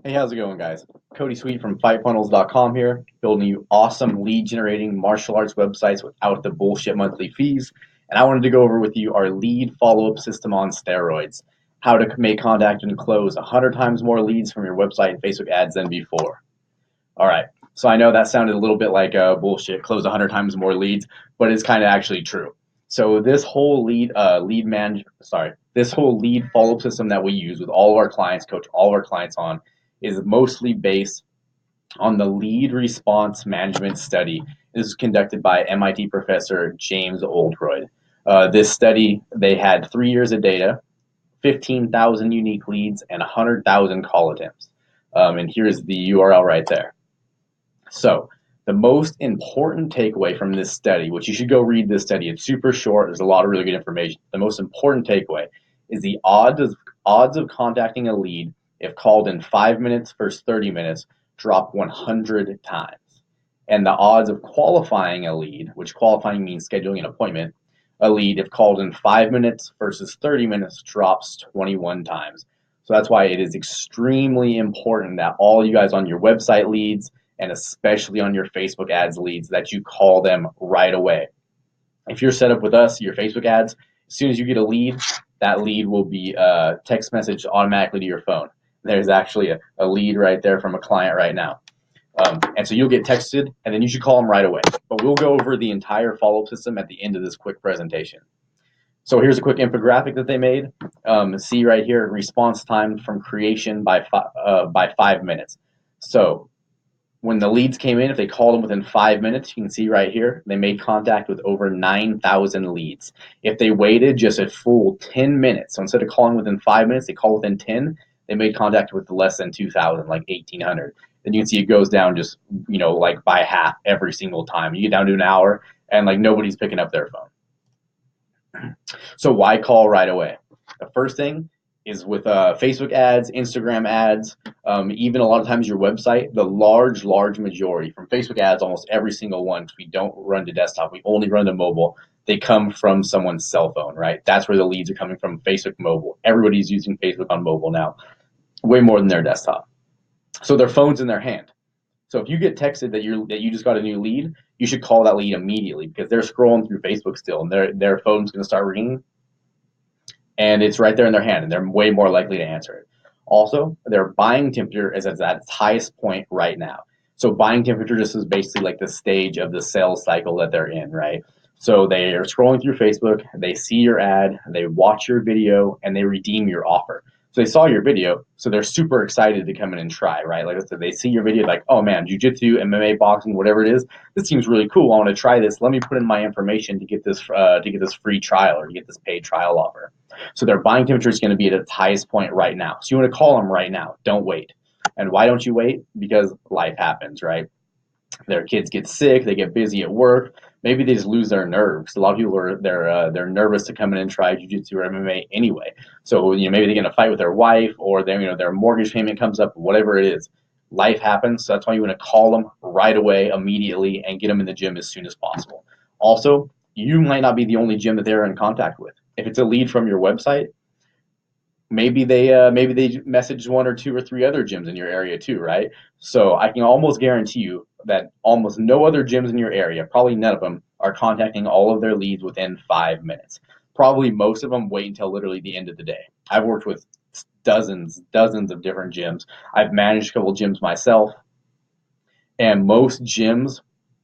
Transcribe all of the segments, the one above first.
Hey, how's it going, guys? Cody Sweet from FightFunnels.com here, building you awesome lead generating martial arts websites without the bullshit monthly fees. And I wanted to go over with you our lead follow up system on steroids. How to make contact and close 100 times more leads from your website and Facebook ads than before. All right. So I know that sounded a little bit like bullshit, close 100 times more leads, but it's kind of actually true. So this whole this whole lead follow-up system that we use with all of our clients, coach all of our clients on, is mostly based on the lead response management study. This was conducted by MIT professor James Oldroyd. This study, they had 3 years of data, 15,000 unique leads, and 100,000 call attempts. And here's the URL right there. So the most important takeaway from this study, which you should go read this study, it's super short, there's a lot of really good information. The most important takeaway is the odds of contacting a lead if called in 5 minutes versus 30 minutes drop 100 times. And the odds of qualifying a lead, which qualifying means scheduling an appointment, a lead if called in 5 minutes versus 30 minutes drops 21 times. So that's why it is extremely important that all you guys on your website leads, and especially on your Facebook ads leads, that you call them right away. If you're set up with us, your Facebook ads, as soon as you get a lead, that lead will be text messaged automatically to your phone. There's actually a lead right there from a client right now. And so you'll get texted, and then you should call them right away. But we'll go over the entire follow-up system at the end of this quick presentation. So here's a quick infographic that they made. See right here, response time from creation by 5 minutes. So when the leads came in, if they called them within 5 minutes, you can see right here, they made contact with over 9,000 leads. If they waited just a full 10 minutes, so instead of calling within 5 minutes, they call within 10, they made contact with less than 2,000, like 1,800. Then you can see it goes down just, like by half every single time. You get down to an hour, and like nobody's picking up their phone. So why call right away? The first thing is with Facebook ads, Instagram ads, even a lot of times your website, the large majority from Facebook ads, almost every single one, because we don't run to desktop, we only run to mobile, they come from someone's cell phone, right? That's where the leads are coming from, Facebook mobile. Everybody's using Facebook on mobile now, way more than their desktop. So their phone's in their hand. So if you get texted that you just got a new lead, you should call that lead immediately because they're scrolling through Facebook still, and their phone's going to start ringing, and it's right there in their hand, and they're way more likely to answer it. Also, their buying temperature is at its highest point right now. So buying temperature just is basically like the stage of the sales cycle that they're in, right? So they are scrolling through Facebook, they see your ad, they watch your video, and they redeem your offer. So they saw your video, so they're super excited to come in and try, right? Like I said, they see your video, like, oh man, jujitsu, MMA, boxing, whatever it is, this seems really cool. I want to try this. Let me put in my information to get this free trial or to get this paid trial offer. So their buying temperature is going to be at its highest point right now. So you want to call them right now. Don't wait. And why don't you wait? Because life happens, right? Their kids get sick, they get busy at work. Maybe they just lose their nerves. A lot of people are they're nervous to come in and try jiu-jitsu or MMA anyway. So maybe they're gonna fight with their wife, or their mortgage payment comes up, whatever it is. Life happens, so that's why you want to call them right away, immediately, and get them in the gym as soon as possible. Also, you might not be the only gym that they're in contact with. If it's a lead from your website, maybe they messaged one or two or three other gyms in your area too, right? So I can almost guarantee you that almost no other gyms in your area, probably none of them, are contacting all of their leads within 5 minutes. Probably most of them wait until literally the end of the day. I've worked with dozens of different gyms. I've managed a couple gyms myself, and most gyms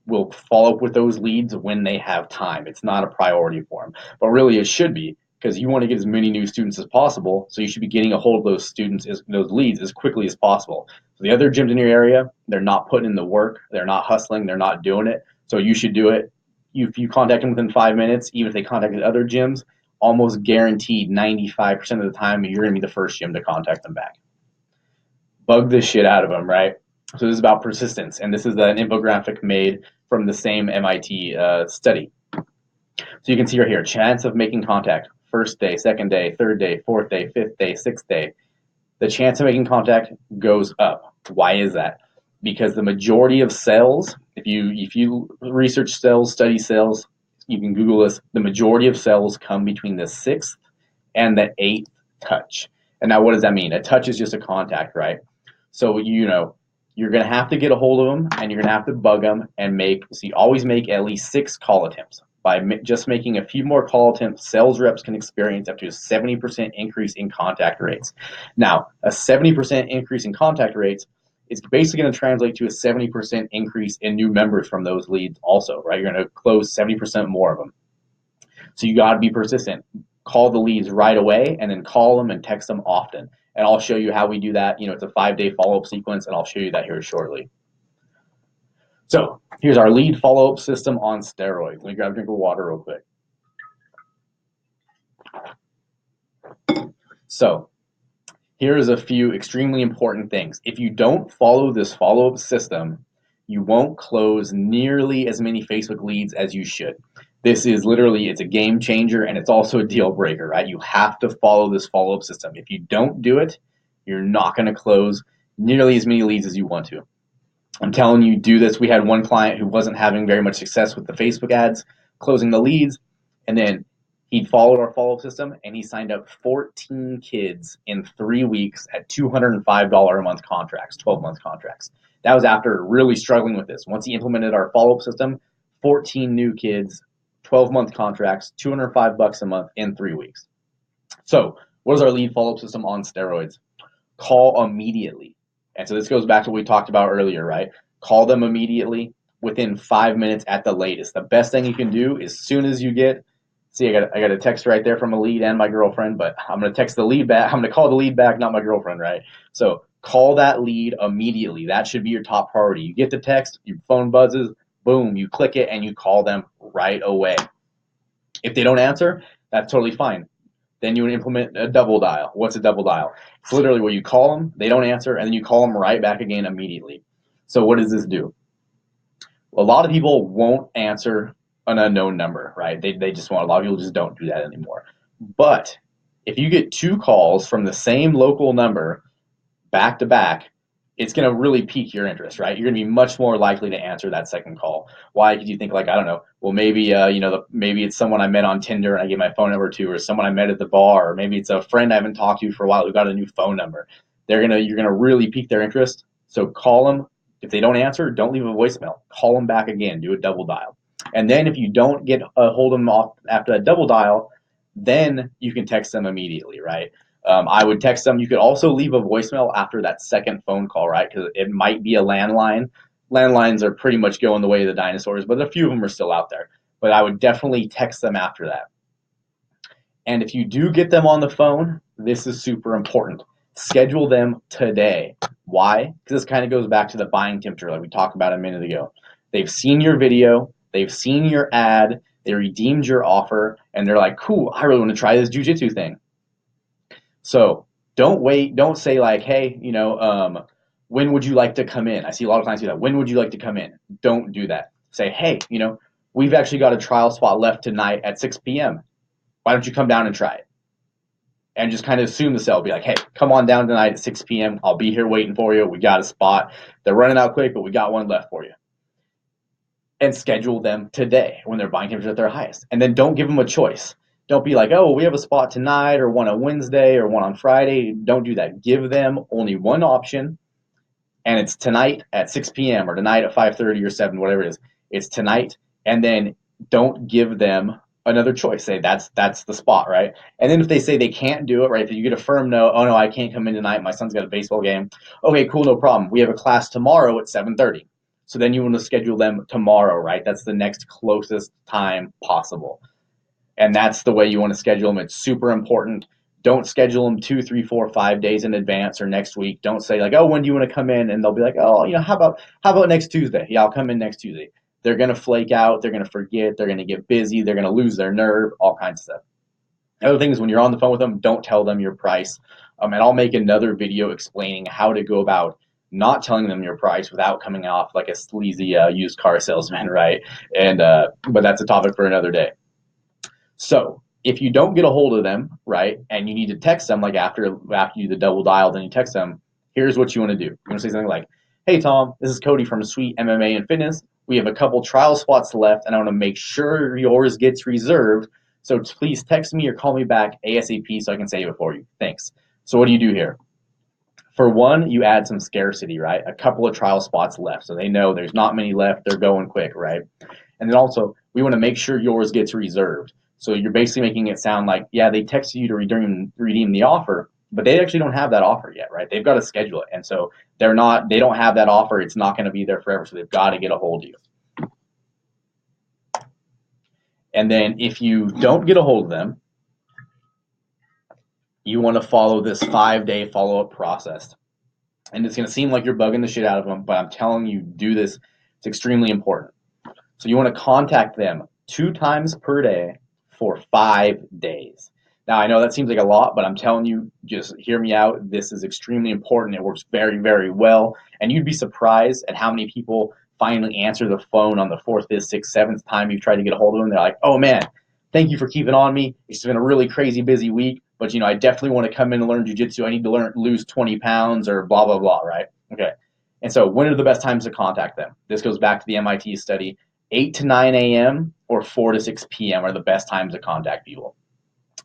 will follow up with those leads when they have time. It's not a priority for them, but really it should be, because you want to get as many new students as possible. So you should be getting a hold of those those leads as quickly as possible. So the other gyms in your area, they're not putting in the work, they're not hustling, they're not doing it. So you should do it. If you contact them within 5 minutes, even if they contacted other gyms, almost guaranteed 95% of the time you're going to be the first gym to contact them back. Bug this shit out of them, right? So this is about persistence, and this is an infographic made from the same MIT study. So you can see right here, chance of making contact, first day, second day, third day, fourth day, fifth day, sixth day. The chance of making contact goes up. Why is that? Because the majority of sales, if you research sales, study sales, you can Google this, the majority of sales come between the 6th and the 8th touch. And now what does that mean? A touch is just a contact, right? So, you're going to have to get a hold of them and you're going to have to bug them and so you always make at least 6 call attempts. By just making a few more call attempts, sales reps can experience up to a 70% increase in contact rates. Now, a 70% increase in contact rates is basically going to translate to a 70% increase in new members from those leads also, right? You're going to close 70% more of them. So you got to be persistent. Call the leads right away and then call them and text them often. And I'll show you how we do that. It's a 5-day follow-up sequence, and I'll show you that here shortly. So here's our lead follow-up system on steroids. Let me grab a drink of water real quick. So here's a few extremely important things. If you don't follow this follow-up system, you won't close nearly as many Facebook leads as you should. This is literally, it's a game changer, and it's also a deal breaker, right? You have to follow this follow-up system. If you don't do it, you're not going to close nearly as many leads as you want to. I'm telling you, do this. We had one client who wasn't having very much success with the Facebook ads, closing the leads, and then he followed our follow-up system, and he signed up 14 kids in 3 weeks at $205 a month contracts, 12-month contracts. That was after really struggling with this. Once he implemented our follow-up system, 14 new kids, 12-month contracts, $205 a month in 3 weeks. So what is our lead follow-up system on steroids? Call immediately. And so this goes back to what we talked about earlier, right? Call them immediately within 5 minutes at the latest. The best thing you can do as soon as you get, see, I got a text right there from a lead and my girlfriend, but I'm going to text the lead back. I'm going to call the lead back, not my girlfriend, right? So call that lead immediately. That should be your top priority. You get the text, your phone buzzes, boom, you click it and you call them right away. If they don't answer, that's totally fine. Then you would implement a double dial. What's a double dial? It's literally where you call them, they don't answer, and then you call them right back again immediately. So what does this do? A lot of people won't answer an unknown number, right? They just want, a lot of people just don't do that anymore. But if you get 2 calls from the same local number back to back, it's going to really pique your interest, right? You're going to be much more likely to answer that second call. Why? Because you think like, I don't know, well, maybe, maybe it's someone I met on Tinder and I gave my phone number to, or someone I met at the bar, or maybe it's a friend I haven't talked to for a while who got a new phone number. You're going to really pique their interest. So call them. If they don't answer, don't leave a voicemail. Call them back again. Do a double dial. And then if you don't get a hold of them off after that double dial, then you can text them immediately, right? I would text them. You could also leave a voicemail after that second phone call, right? Because it might be a landline. Landlines are pretty much going the way of the dinosaurs, but a few of them are still out there. But I would definitely text them after that. And if you do get them on the phone, this is super important. Schedule them today. Why? Because this kind of goes back to the buying temperature like we talked about a minute ago. They've seen your video, they've seen your ad, they redeemed your offer, and they're like, cool, I really want to try this jiu-jitsu thing. So don't wait. Don't say like, hey, when would you like to come in? I see a lot of clients do that. When would you like to come in? Don't do that. Say, hey, we've actually got a trial spot left tonight at 6 p.m. Why don't you come down and try it? And just kind of assume the sale. Be like, hey, come on down tonight at 6 p.m. I'll be here waiting for you. We got a spot. They're running out quick, but we got one left for you. And schedule them today when their buying temperature at their highest. And then don't give them a choice. Don't be like, oh, we have a spot tonight or one on Wednesday or one on Friday. Don't do that. Give them only one option, and it's tonight at 6 p.m. or tonight at 5:30 or 7, whatever it is. It's tonight, and then don't give them another choice. Say that's the spot, right? And then if they say they can't do it, right, if you get a firm no, oh no, I can't come in tonight. My son's got a baseball game. Okay, cool, no problem. We have a class tomorrow at 7:30. So then you want to schedule them tomorrow, right? That's the next closest time possible. And that's the way you want to schedule them. It's super important. Don't schedule them 2, 3, 4, 5 days in advance or next week. Don't say like, oh, when do you want to come in? And they'll be like, oh, how about next Tuesday? Yeah, I'll come in next Tuesday. They're going to flake out. They're going to forget. They're going to get busy. They're going to lose their nerve, all kinds of stuff. Other thing is when you're on the phone with them, don't tell them your price. And I'll make another video explaining how to go about not telling them your price without coming off like a sleazy used car salesman, right? And but that's a topic for another day. So if you don't get a hold of them, right, and you need to text them, like after you do the double dial, then you text them, here's what you want to do. You want to say something like, hey, Tom, this is Cody from Sweet MMA and Fitness. We have a couple trial spots left, and I want to make sure yours gets reserved. So please text me or call me back ASAP so I can save it for you. Thanks. So what do you do here? For one, you add some scarcity, right? A couple of trial spots left. So they know there's not many left. They're going quick, right? And then also, we want to make sure yours gets reserved. So you're basically making it sound like, yeah, they texted you to redeem the offer, but they actually don't have that offer yet, right? They've got to schedule it. And so they don't have that offer. It's not going to be there forever. So they've got to get a hold of you. And then if you don't get a hold of them, you want to follow this 5-day follow-up process. And it's going to seem like you're bugging the shit out of them, but I'm telling you, do this. It's extremely important. So you want to contact them 2 times per day for 5 days. Now, I know that seems like a lot, but I'm telling you, just hear me out. This is extremely important. It works very, very well. And you'd be surprised at how many people finally answer the phone on the 4th, 5th, 6th, 7th time you've tried to get a hold of them. They're like, oh man, thank you for keeping on me. It's been a really crazy busy week, but I definitely want to come in and learn jujitsu. I need to lose 20 pounds or blah, blah, blah, right? Okay. And so when are the best times to contact them? This goes back to the MIT study. 8 to 9 a.m. or 4 to 6 p.m. are the best times to contact people.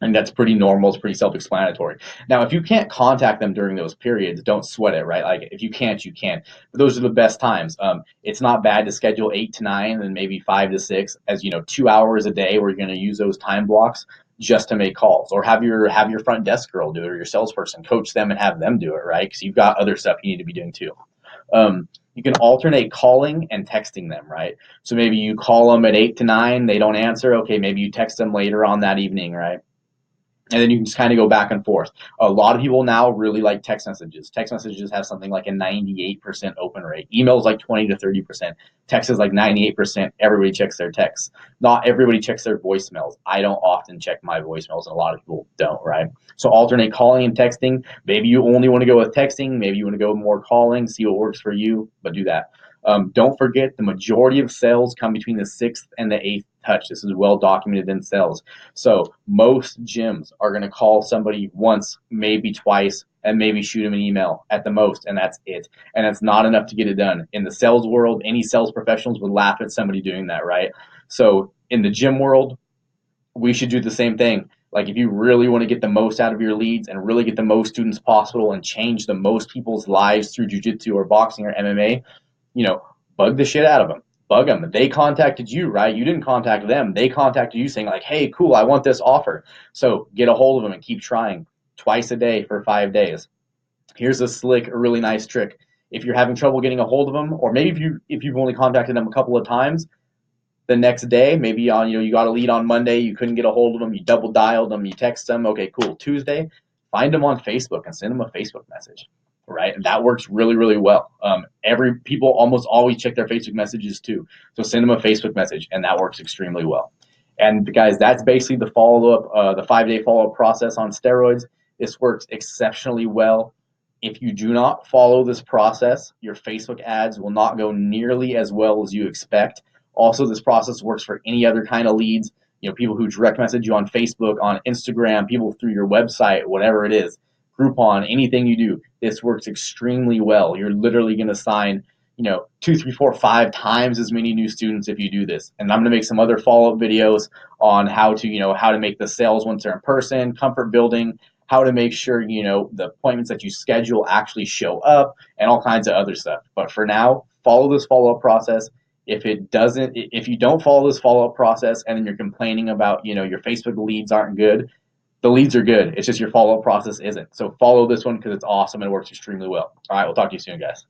And that's pretty normal. It's pretty self-explanatory. Now, if you can't contact them during those periods, don't sweat it, right? Like, if you can't, you can't. But those are the best times. It's not bad to schedule 8 to 9 and maybe 5 to 6 as, 2 hours a day where you're going to use those time blocks just to make calls. Or have your front desk girl do it, or your salesperson coach them and have them do it, right? Because you've got other stuff you need to be doing too. You can alternate calling and texting them, right? So maybe you call them at 8 to 9, they don't answer. Okay, maybe you text them later on that evening, right? And then you can just kind of go back and forth. A lot of people now really like text messages. Text messages have something like a 98% open rate. Emails like 20 to 30%. Text is like 98%. Everybody checks their texts. Not everybody checks their voicemails. I don't often check my voicemails, and a lot of people don't, right? So alternate calling and texting. Maybe you only want to go with texting. Maybe you want to go more calling, see what works for you, but do that. Don't forget, the majority of sales come between the 6th and the 8th touch. This is well documented in sales. So most gyms are going to call somebody once, maybe twice, and maybe shoot them an email at the most, and that's it. And that's not enough to get it done. In the sales world, any sales professionals would laugh at somebody doing that, right? So in the gym world, we should do the same thing. Like, if you really want to get the most out of your leads and really get the most students possible and change the most people's lives through jiu-jitsu or boxing or MMA, bug the shit out of them. Bug them. They contacted you, right? You didn't contact them. They contacted you saying like, hey, cool, I want this offer. So get a hold of them and keep trying twice a day for 5 days. Here's a slick, really nice trick. If you're having trouble getting a hold of them, or maybe if you've only contacted them a couple of times, the next day, maybe you got a lead on Monday, you couldn't get a hold of them, you double dialed them, you text them, okay, cool. Tuesday, find them on Facebook and send them a Facebook message, right? And that works really, really well. People almost always check their Facebook messages too, so send them a Facebook message, and that works extremely well. And guys, that's basically the follow-up, the 5-day follow-up process on steroids. This works exceptionally well. If you do not follow this process, your Facebook ads will not go nearly as well as you expect. Also, this process works for any other kind of leads, people who direct message you on Facebook, on Instagram, people through your website, whatever it is, Groupon, anything you do. This works extremely well. You're literally going to sign, 2, 3, 4, 5 times as many new students if you do this. And I'm going to make some other follow-up videos on how to make the sales once they're in person, comfort building, how to make sure, the appointments that you schedule actually show up, and all kinds of other stuff. But for now, follow this follow-up process. If you don't follow this follow-up process and then you're complaining about, your Facebook leads aren't good, the leads are good. It's just your follow-up process isn't. So follow this one because it's awesome and it works extremely well. All right, we'll talk to you soon, guys.